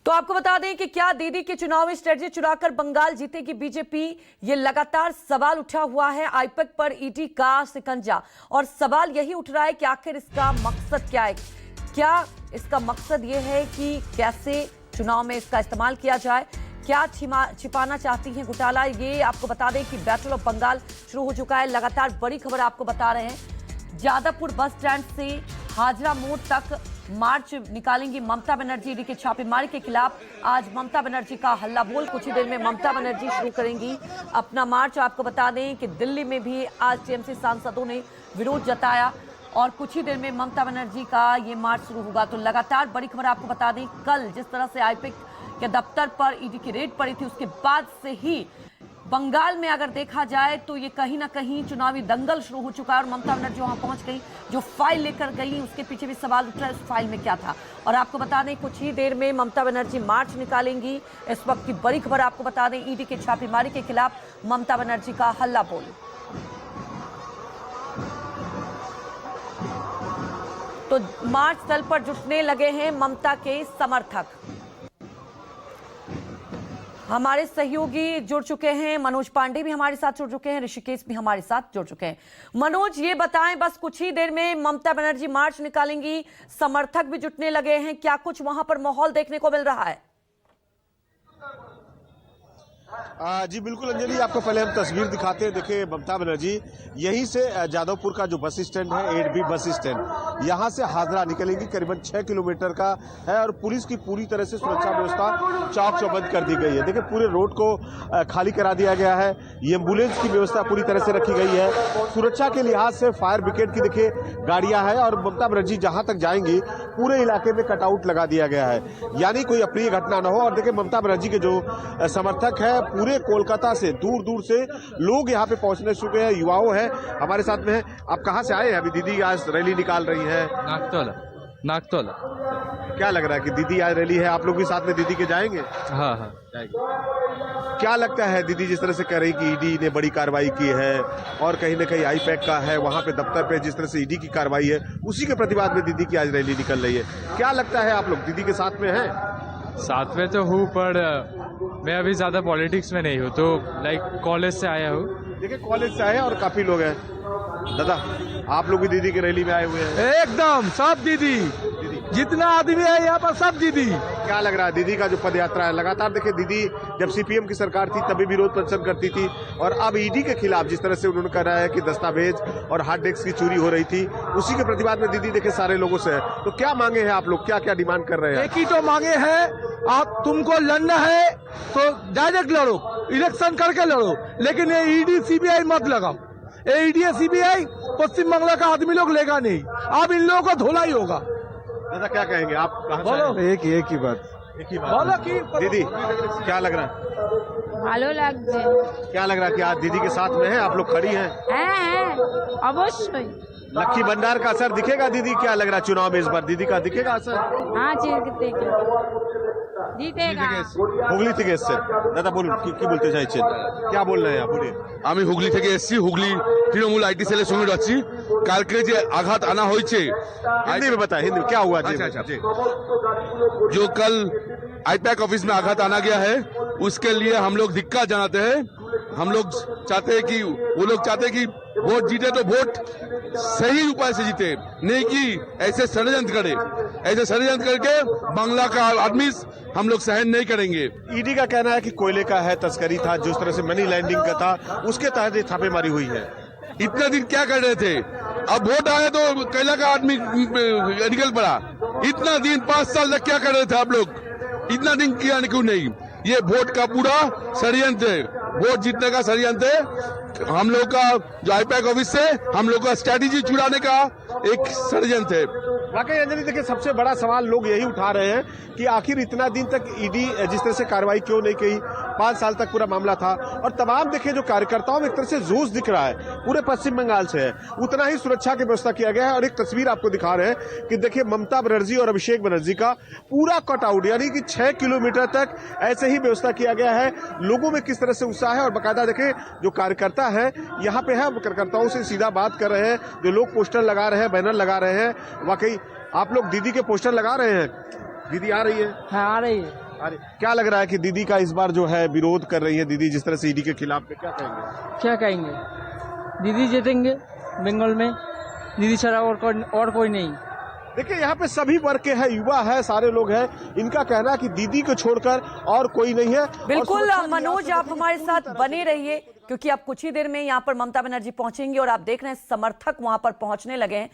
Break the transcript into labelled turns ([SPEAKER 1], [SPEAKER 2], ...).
[SPEAKER 1] तो आपको बता दें कि क्या दीदी की चुनावी स्ट्रेटजी चुराकर बंगाल जीतेगी बीजेपी, ये लगातार सवाल उठा हुआ है। आईपैक पर ईडी का शिकंजा, और सवाल यही उठ रहा है कि आखिर इसका मकसद क्या है। क्या इसका मकसद ये है कि कैसे चुनाव में इसका इस्तेमाल किया जाए, क्या छिपाना चाहती हैं घोटाला। ये आपको बता दें कि बैटल ऑफ बंगाल शुरू हो चुका है। लगातार बड़ी खबर आपको बता रहे हैं। जादवपुर बस स्टैंड से हाजरा मोड़ तक मार्च निकालेंगी ममता बनर्जी। ईडी के छापेमारी के खिलाफ आज ममता बनर्जी का हल्ला बोल। कुछ ही देर में ममता बनर्जी शुरू करेंगी अपना मार्च। आपको बता दें कि दिल्ली में भी आज टीएमसी सांसदों ने विरोध जताया और कुछ ही देर में ममता बनर्जी का ये मार्च शुरू होगा। तो लगातार बड़ी खबर आपको बता दें, कल जिस तरह से आईपैक के दफ्तर पर ईडी की रेड पड़ी थी, उसके बाद से ही बंगाल में अगर देखा जाए तो ये कहीं ना कहीं चुनावी दंगल शुरू हो चुका है। और ममता बनर्जी वहां पहुंच गई, जो फाइल लेकर गई उसके पीछे भी सवाल उठ रहा है उस फाइल में क्या था। और आपको बता दें कुछ ही देर में ममता बनर्जी मार्च निकालेंगी। इस वक्त की बड़ी खबर आपको बता दें, ईडी के छापेमारी के खिलाफ ममता बनर्जी का हल्ला बोल। तो मार्च स्थल पर जुटने लगे हैं ममता के समर्थक। हमारे सहयोगी जुड़ चुके हैं, मनोज पांडे भी हमारे साथ जुड़ चुके हैं, ऋषिकेश भी हमारे साथ जुड़ चुके हैं। मनोज, ये बताएं, बस कुछ ही देर में ममता बनर्जी मार्च निकालेंगी, समर्थक भी जुटने लगे हैं, क्या कुछ वहां पर माहौल देखने को मिल रहा है?
[SPEAKER 2] जी बिल्कुल अंजलि, आपको पहले हम तस्वीर दिखाते हैं। देखिए ममता बनर्जी यहीं से जादवपुर का जो बस स्टैंड है, 8B बस स्टैंड, यहां से हाजरा निकलेंगी। करीबन 6 किलोमीटर का है और पुलिस की पूरी तरह से सुरक्षा व्यवस्था चौक चौबंद कर दी गई है। देखिए पूरे रोड को खाली करा दिया गया है। ये एम्बुलेंस की व्यवस्था पूरी तरह से रखी गई है। सुरक्षा के लिहाज से फायर ब्रिगेड की देखिए गाड़ियां हैं और ममता बनर्जी जहां तक जाएंगी पूरे इलाके में कटआउट लगा दिया गया है, यानी कोई अप्रिय घटना न हो। और देखिए ममता बनर्जी के जो समर्थक है पूरे कोलकाता से दूर दूर से लोग यहाँ पे पहुंचने चुके हैं। युवाओं हैं हमारे साथ में है। आप कहाँ से आए हैं? अभी दीदी आज रैली निकाल रही है
[SPEAKER 3] नागतोला।
[SPEAKER 2] क्या लग रहा है कि दीदी आज रैली है, आप लोग भी साथ में दीदी के जाएंगे?
[SPEAKER 3] हाँ जाएंगे।
[SPEAKER 2] क्या लगता है दीदी जिस तरह से कह रही कि ईडी ने बड़ी कार्रवाई की है और कहीं न कहीं आईपैक का है, वहां पे दफ्तर पे जिस तरह से ईडी की कार्रवाई है, उसी के प्रतिवाद में दीदी की आज रैली निकल रही है। क्या लगता है आप लोग दीदी के साथ में हैं?
[SPEAKER 3] साथ में तो हूँ, पर मैं अभी ज्यादा पॉलिटिक्स में नहीं हूँ, तो लाइक कॉलेज से आया हूँ।
[SPEAKER 2] देखिए कॉलेज से आए और काफी लोग हैं। दादा आप लोग भी दीदी की रैली में आए हुए हैं?
[SPEAKER 4] एकदम सब दीदी, जितना आदमी है यहाँ पर सब दीदी।
[SPEAKER 2] क्या लग रहा है दीदी का जो पद यात्रा है? लगातार देखिए दीदी जब सीपीएम की सरकार थी तभी विरोध प्रदर्शन करती थी और अब ईडी के खिलाफ जिस तरह से उन्होंने कहा है कि दस्तावेज और हार्ड डिस्क की चोरी हो रही थी, उसी के प्रतिवाद में दीदी देखिए सारे लोगों से है। तो क्या मांगे हैं आप लोग, क्या क्या डिमांड कर रहे हैं?
[SPEAKER 4] एक ही तो मांगे हैं, आप तुमको लड़ना है तो डायरेक्ट लड़ो, इलेक्शन करके लड़ो, लेकिन ये ईडी सीबीआई मत लगाओ। ईडी सीबीआई पश्चिम बंगाल का आदमी लोग लेगा नहीं, अब इन लोगों को धोला ही होगा।
[SPEAKER 2] दादा क्या कहेंगे आप?
[SPEAKER 4] बोलो
[SPEAKER 2] एक ही बात
[SPEAKER 4] बोलो कि
[SPEAKER 2] दीदी क्या लग रहा है?
[SPEAKER 5] ভালো লাগছে।
[SPEAKER 2] क्या लग रहा है कि आज दीदी के साथ में है, आप लोग खड़ी हैं?
[SPEAKER 5] হ্যাঁ অবশ্যই।
[SPEAKER 2] लक्की भंडार का असर दिखेगा दीदी? क्या लग रहा है चुनाव में इस बार दीदी का दिखेगा असर?
[SPEAKER 5] हाँ জিতেগা।
[SPEAKER 2] হুগলি থেকে এসছে দাদা, বলুন কি বলতে চাইছেন, क्या बोल रहे हैं आप? बोलिए।
[SPEAKER 6] আমি হুগলি থেকে এসেছি, হুগলি তৃণমূল আইটি সেলের সঙ্গে যাচ্ছি। কালকে যে আঘাত আনা হয়েছে,
[SPEAKER 2] हिंदी में बताए, हिंदी में क्या हुआ जी?
[SPEAKER 6] अच्छा, जो कल आईपैक ऑफिस में आघात आना गया है, उसके लिए हम लोग धिक्कार जनाते हैं। हम लोग चाहते हैं कि वो लोग चाहते हैं कि वोट जीते तो वोट सही उपाय से जीते, नहीं कि ऐसे षड्यंत्र करे। ऐसे षड्यंत्र करके बांग्ला का आदमी हम लोग सहन नहीं करेंगे।
[SPEAKER 2] ईडी का कहना है कि कोयले का है, तस्करी था, जिस तरह से मनी लैंडिंग का था, उसके तहत छापेमारी हुई है।
[SPEAKER 6] इतने दिन क्या कर रहे थे? अब वोट आए तो कैला का आदमी निकल पड़ा। इतना दिन 5 साल तक क्या कर रहे थे आप लोग? इतना दिन किया क्यों नहीं? ये वोट का पूरा षड्यंत्र है, वोट जीतने का षड्यंत्र है। हम लोग का जो आईपैक ऑफिस से हम लोग का स्ट्रैटेजी चुराने का एक षड्यंत्र है।
[SPEAKER 2] वाकई अंजलि देखिए सबसे बड़ा सवाल लोग यही उठा रहे हैं कि आखिर इतना दिन तक ईडी जिस तरह से कार्रवाई क्यों नहीं की? 5 साल तक पूरा मामला था और तमाम देखिए जो कार्यकर्ताओं में एक तरह से जोश दिख रहा है, पूरे पश्चिम बंगाल से है, उतना ही सुरक्षा की व्यवस्था किया गया है। और एक तस्वीर आपको दिखा रहे हैं कि देखिए ममता बनर्जी और अभिषेक बनर्जी का पूरा कटआउट, यानी कि 6 किलोमीटर तक ऐसे ही व्यवस्था किया गया है। लोगों में किस तरह से उत्साह है और बाकायदा देखिए जो कार्यकर्ता है यहाँ पे है, कार्यकर्ताओं से सीधा बात कर रहे हैं। जो लोग पोस्टर लगा रहे हैं, बैनर लगा रहे हैं, वाकई आप लोग दीदी के पोस्टर लगा रहे हैं। दीदी आ रही है?
[SPEAKER 7] हाँ आ रही है।
[SPEAKER 2] अरे क्या लग रहा है कि दीदी का इस बार जो है विरोध कर रही है दीदी जिस तरह से ईडी के खिलाफ पे, क्या कहेंगे?
[SPEAKER 7] क्या कहेंगे, दीदी जीतेंगे बंगाल में, दीदी छड़ा और कोई नहीं।
[SPEAKER 2] देखिए यहाँ पे सभी वर्ग के हैं, युवा है, सारे लोग हैं, इनका कहना है कि दीदी को छोड़कर और कोई नहीं है। और
[SPEAKER 1] बिल्कुल
[SPEAKER 2] सुरक्षा
[SPEAKER 1] मनोज,
[SPEAKER 2] लिहाज
[SPEAKER 1] आप
[SPEAKER 2] से
[SPEAKER 1] हमारे
[SPEAKER 2] पूरी
[SPEAKER 1] साथ
[SPEAKER 2] तरह
[SPEAKER 1] बने
[SPEAKER 2] से-
[SPEAKER 1] रहिए क्योंकि अब कुछ ही देर में यहाँ पर ममता बनर्जी पहुंचेंगी और आप देख रहे हैं समर्थक वहां पर पहुंचने लगे हैं।